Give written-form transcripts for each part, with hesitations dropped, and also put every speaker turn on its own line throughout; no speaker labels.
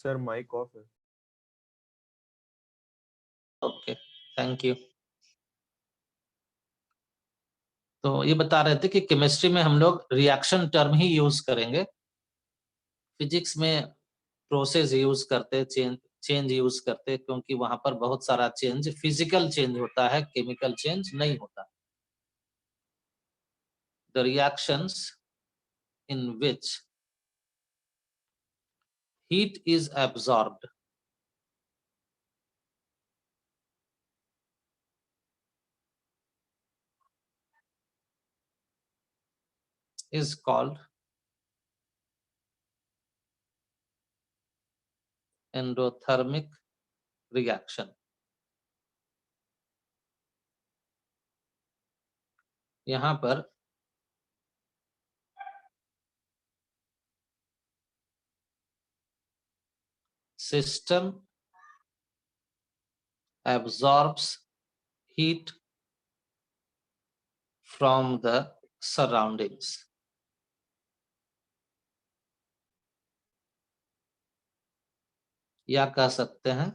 Sir mic off है।
Okay, thank you. तो ये बता रहे थे कि केमिस्ट्री में हम लोग रिएक्शन टर्म ही यूज करेंगे, फिजिक्स में प्रोसेस यूज करते, चेंज यूज करते, क्योंकि वहां पर बहुत सारा चेंज फिजिकल चेंज होता है, केमिकल चेंज नहीं होता। The reactions in which heat is absorbed is called endothermic reaction. यहां पर system absorbs heat from the surroundings. या कह सकते हैं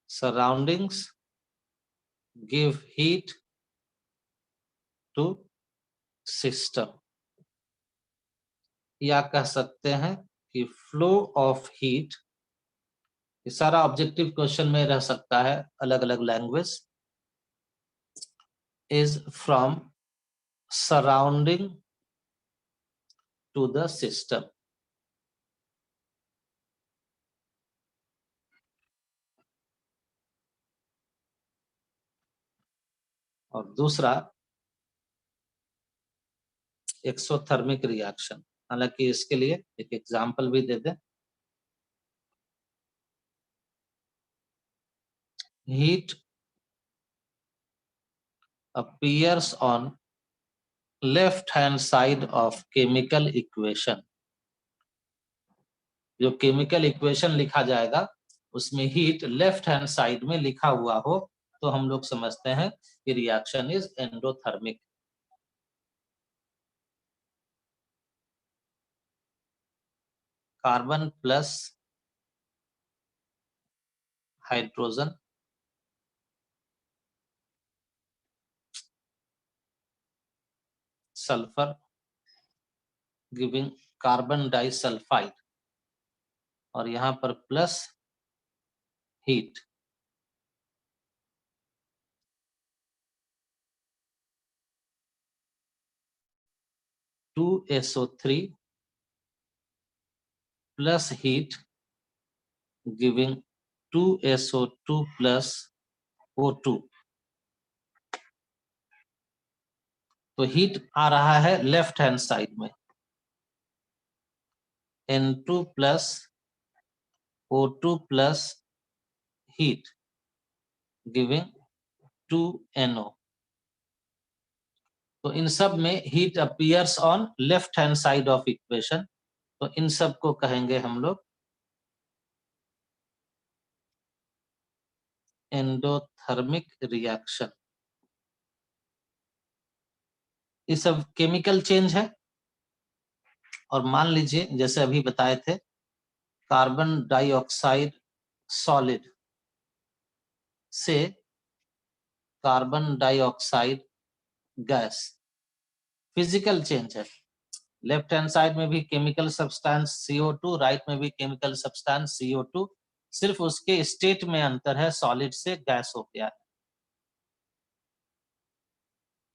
surroundings give heat to system. या कह सकते हैं कि flow of heat, ये सारा ऑब्जेक्टिव क्वेश्चन में रह सकता है, अलग अलग language, is from surrounding to the system. और दूसरा एक्सोथर्मिक रिएक्शन, हालांकि इसके लिए एक एग्जांपल भी दे दें। Heat appears on left hand side of chemical equation. जो केमिकल इक्वेशन लिखा जाएगा उसमें हीट लेफ्ट हैंड साइड में लिखा हुआ हो तो हम लोग समझते हैं कि reaction is endothermic. Carbon plus hydrogen sulphur giving carbon disulphide, और यहां पर plus heat, two SO3 plus heat giving 2SO2 plus O2। तो हीट आ रहा है लेफ्ट हैंड साइड में, N2 plus O2 plus heat giving 2NO। तो इन सब में heat appears on left hand side of equation, तो इन सब को कहेंगे हम लोग एंडोथर्मिक रिएक्शन। ये सब केमिकल चेंज है। और मान लीजिए जैसे अभी बताए थे, कार्बन डाइऑक्साइड सॉलिड से carbon dioxide gas, physical change है। लेफ्ट हैंड साइड में भी केमिकल सब्सटेंस CO2, राइट में भी केमिकल सब्सटेंस CO2, सिर्फ उसके स्टेट में अंतर है, सॉलिड से गैस हो गया है।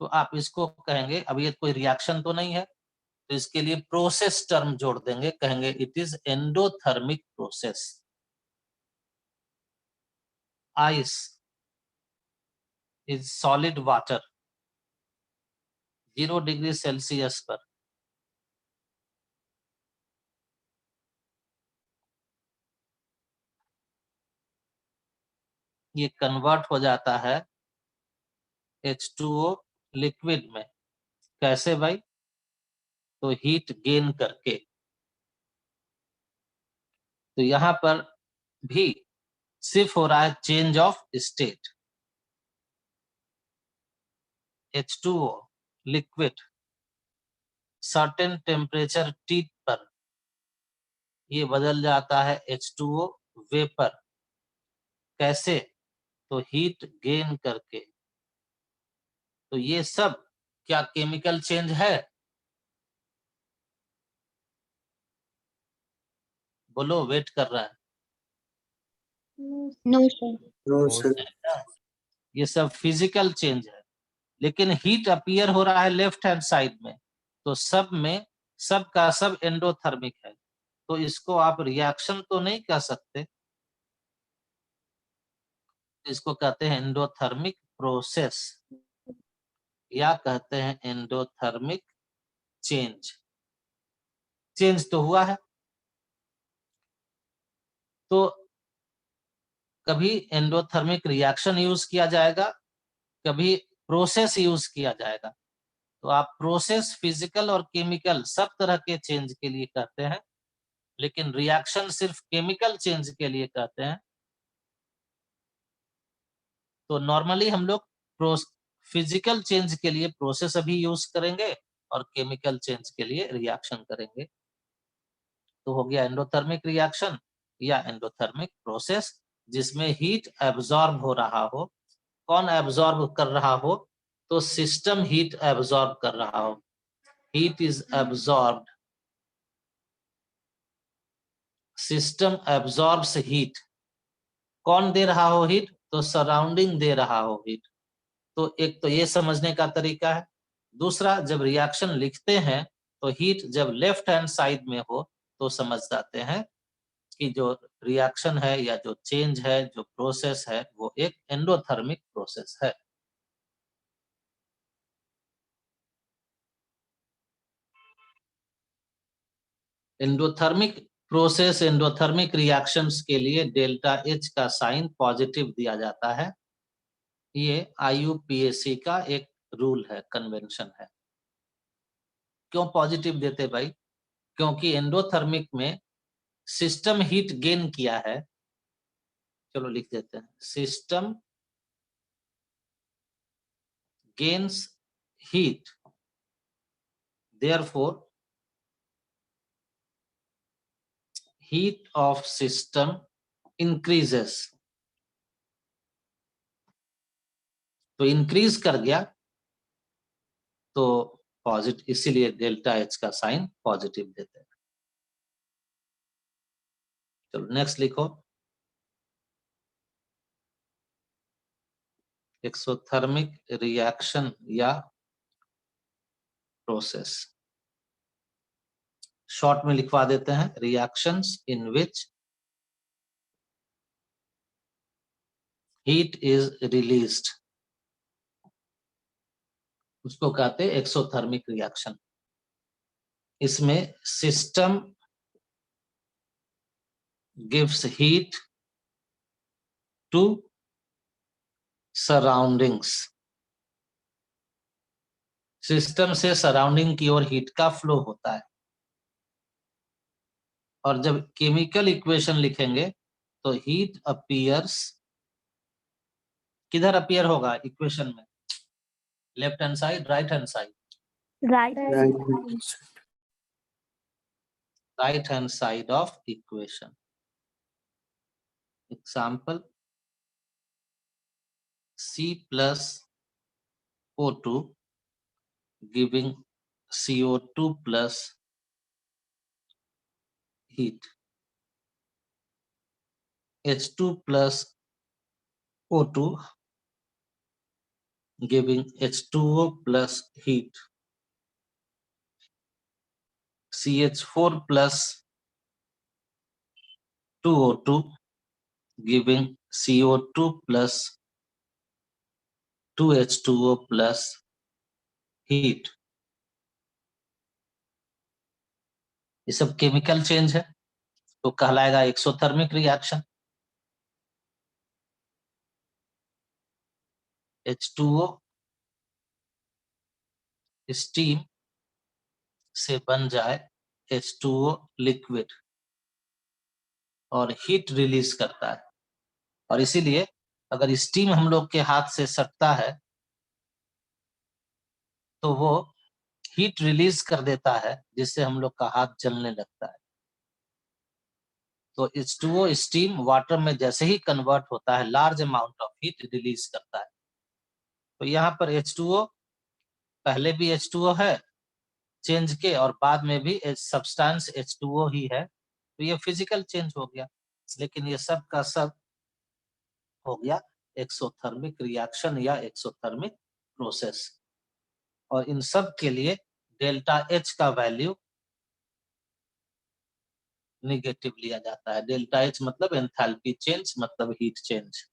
तो आप इसको कहेंगे, अब ये कोई रिएक्शन तो नहीं है, तो इसके लिए प्रोसेस टर्म जोड़ देंगे, कहेंगे it is endothermic process. Ice is solid water 0 degree Celsius पर ये कन्वर्ट हो जाता है H2O लिक्विड में। कैसे भाई? तो हीट गेन करके। तो यहां पर भी सिर्फ हो रहा है change of state. H2O liquid certain temperature T पर ये बदल जाता है H2O वेपर। कैसे? तो हीट गेन करके। तो ये सब क्या केमिकल चेंज है? बोलो, वेट कर रहा है।
No sir.
No sir.
ये सब फिजिकल चेंज है, लेकिन हीट अपीयर हो रहा है लेफ्ट हैंड साइड में, तो सब में सब का सब एंडोथर्मिक है। तो इसको आप रिएक्शन तो नहीं कह सकते, इसको कहते हैं एंडोथर्मिक प्रोसेस, या कहते हैं एंडोथर्मिक चेंज। चेंज तो हुआ है। तो कभी एंडोथर्मिक रिएक्शन यूज किया जाएगा, कभी प्रोसेस यूज किया जाएगा। तो आप प्रोसेस फिजिकल और केमिकल सब तरह के चेंज के लिए कहते हैं, लेकिन रिएक्शन सिर्फ केमिकल चेंज के लिए कहते हैं। तो नॉर्मली हम लोग फिजिकल चेंज के लिए प्रोसेस अभी यूज करेंगे और केमिकल चेंज के लिए रिएक्शन करेंगे। तो हो गया एंडोथर्मिक रिएक्शन या एंडोथर्मिक प्रोसेस, जिसमें हीट एब्जॉर्ब हो रहा हो। कौन एब्जॉर्ब कर रहा हो? तो सिस्टम हीट एब्जॉर्ब कर रहा हो। Heat is absorbed, system absorbs heat. कौन दे रहा हो हीट? तो सराउंडिंग दे रहा हो हीट। तो एक तो ये समझने का तरीका है। दूसरा, जब रिएक्शन लिखते हैं तो हीट जब लेफ्ट हैंड साइड में हो तो समझ जाते हैं कि जो रिएक्शन है या जो चेंज है, जो प्रोसेस है, वो एक एंडोथर्मिक प्रोसेस है। एंडोथर्मिक प्रोसेस, एंडोथर्मिक रिएक्शंस के लिए डेल्टा H का साइन पॉजिटिव दिया जाता है। ये IUPAC का एक रूल है, कन्वेंशन है। क्यों पॉजिटिव देते भाई? क्योंकि एंडोथर्मिक में सिस्टम हीट गेन किया है। चलो लिख देते हैं, system gains heat, therefore heat of system increases. तो इंक्रीज कर गया तो पॉजिटिव, इसीलिए डेल्टा H का साइन पॉजिटिव देते हैं। चलो नेक्स्ट लिखो, एक्सोथर्मिक रिएक्शन या प्रोसेस। शॉर्ट में लिखवा देते हैं, reactions in which heat is released, उसको कहते हैं एक्सोथर्मिक रिएक्शन। इसमें system gives heat to surroundings, system से सराउंडिंग की ओर हीट का फ्लो होता है। और जब केमिकल इक्वेशन लिखेंगे तो हीट अपीयर्स, किधर अपीयर होगा इक्वेशन में? Left hand side, right hand side?
Right.
Right hand side of equation. Example, C+O2 giving CO2 plus heat, H2 plus O2 giving H2O plus heat, CH4 plus 2O2 giving CO2 plus 2H2O plus heat। ये सब chemical change है, तो कहलाएगा exothermic reaction. H2O steam से बन जाए H2O liquid और heat release करता है। और इसीलिए अगर स्टीम हम लोग के हाथ से सटता है तो वो हीट रिलीज कर देता है, जिससे हम लोग का हाथ जलने लगता है। तो H2O स्टीम वाटर में जैसे ही कन्वर्ट होता है large amount of heat release करता है। तो यहाँ पर H2O पहले भी H2O है चेंज के और बाद में भी सब्सटेंस H2O ही है, तो ये फिजिकल चेंज हो गया। लेकिन ये सब का सब हो गया एक्सोथर्मिक रिएक्शन या एक्सोथर्मिक प्रोसेस, और इन सब के लिए डेल्टा H का वैल्यू निगेटिव लिया जाता है। डेल्टा H मतलब एंथैल्पी चेंज, मतलब हीट चेंज।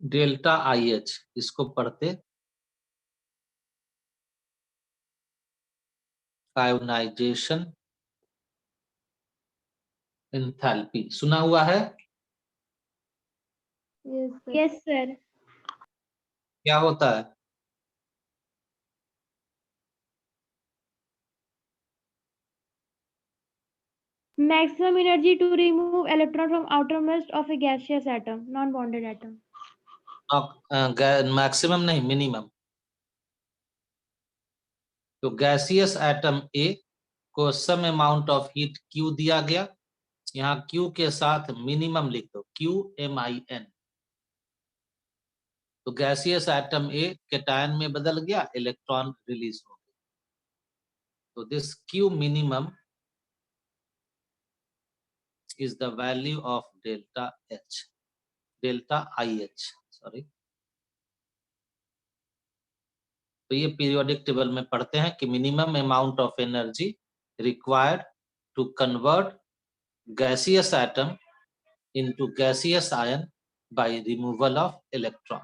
डेल्टा IH इसको पढ़ते आयोनाइजेशन एंथैल्पी, सुना हुआ है?
Yes sir.
क्या होता है?
Maximum energy to remove electron from outermost of a gaseous atom, non-bonded atom.
Maximum नहीं, मिनिमम। तो गैसियस एटम ए को some amount of heat Q दिया गया, यहाँ Q के साथ मिनिमम लिख दो, QMIN। तो गैसियस एटम ए कैटायन में बदल गया, इलेक्ट्रॉन रिलीज हो गया। तो this Q minimum is the value of delta H, delta IH, sorry. तो ये पीरियोडिक टेबल में पढ़ते हैं कि minimum amount of energy required to convert gaseous atom into gaseous ion by removal of electron.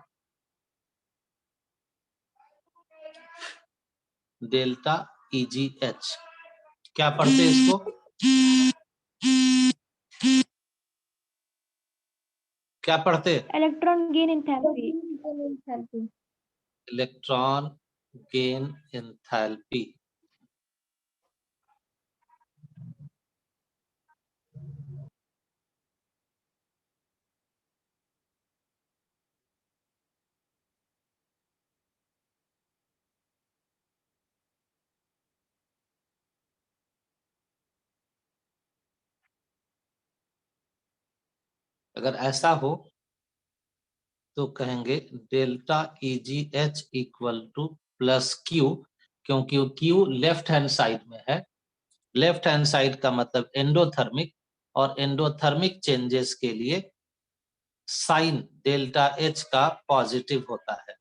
Delta EGH क्या पढ़ते इसको? क्या पढ़ते?
Electron gain enthalpy.
Electron gain enthalpy. अगर ऐसा हो तो कहेंगे delta EGH equal to plus Q, क्योंकि Q लेफ्ट हैंड साइड में है। लेफ्ट हैंड साइड का मतलब एंडोथर्मिक, और एंडोथर्मिक चेंजेस के लिए साइन डेल्टा H का पॉजिटिव होता है।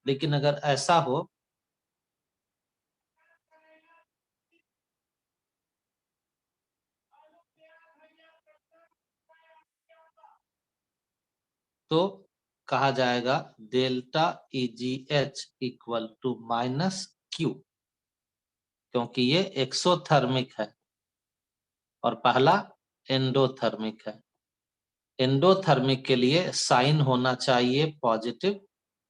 लेकिन अगर ऐसा हो तो कहा जाएगा delta EGH equal to minus Q, क्योंकि ये एक्सोथर्मिक है और पहला एंडोथर्मिक है। एंडोथर्मिक के लिए साइन होना चाहिए पॉजिटिव,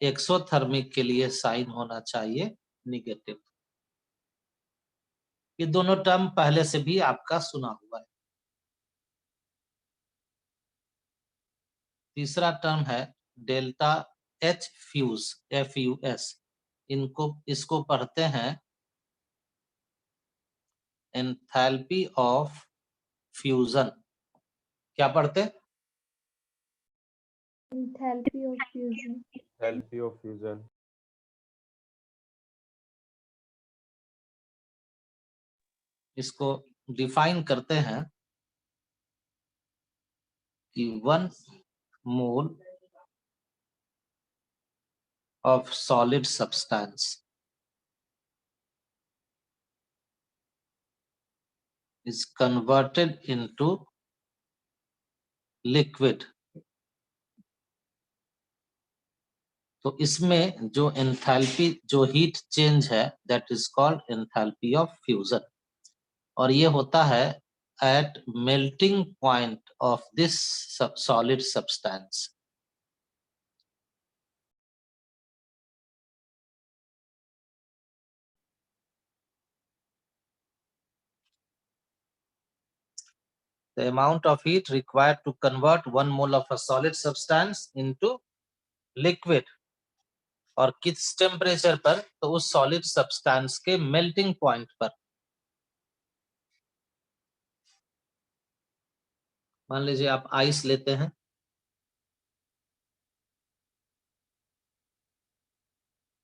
एक्सोथर्मिक के लिए साइन होना चाहिए निगेटिव। ये दोनों टर्म पहले से भी आपका सुना हुआ है। तीसरा टर्म है डेल्टा H फ्यूज, FUS। इसको पढ़ते हैं एंथैल्पी ऑफ फ्यूजन। क्या पढ़ते?
Enthalpy of fusion.
Enthalpy of fusion.
इसको डिफाइन करते हैं कि 1 मोल of solid substance is converted into liquid। तो इसमें जो एंथैल्पी, जो हीट चेंज है, that is called enthalpy of fusion, और ये होता है at melting point of this solid substance. the amount of heat required to convert 1 mole of a solid substance into liquid, और किस टेम्परेचर पर, तो उस सॉलिड सब्सटेंस के मेल्टिंग पॉइंट पर। मान लीजिए आप आइस लेते हैं,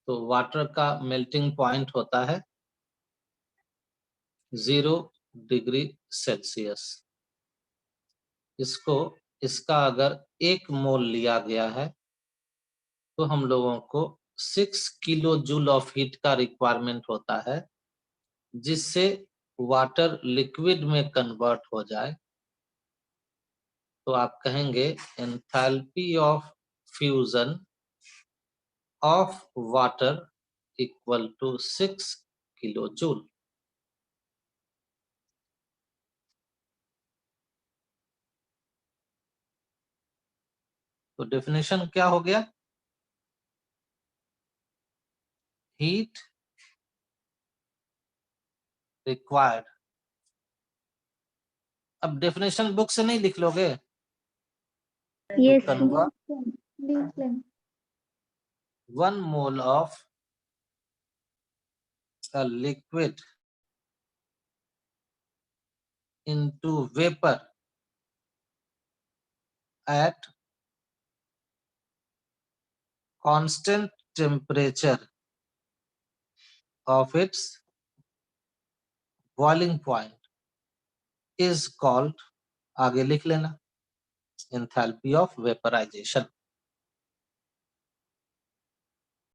तो वाटर का मेल्टिंग पॉइंट होता है 0 डिग्री सेल्सियस। इसका अगर 1 मोल लिया गया है तो हम लोगों को 6 किलो जूल ऑफ हीट का रिक्वायरमेंट होता है, जिससे वाटर लिक्विड में कन्वर्ट हो जाए। तो आप कहेंगे enthalpy of fusion of water equal to 6 kilo joule. तो डेफिनेशन क्या हो गया? Heat required. अब डेफिनेशन बुक से नहीं लिख लोगे?
Yes,
to convert
sir.
1 mole of a liquid into vapor at constant temperature of its boiling point is called, आगे लिख लेना, enthalpy of vaporization।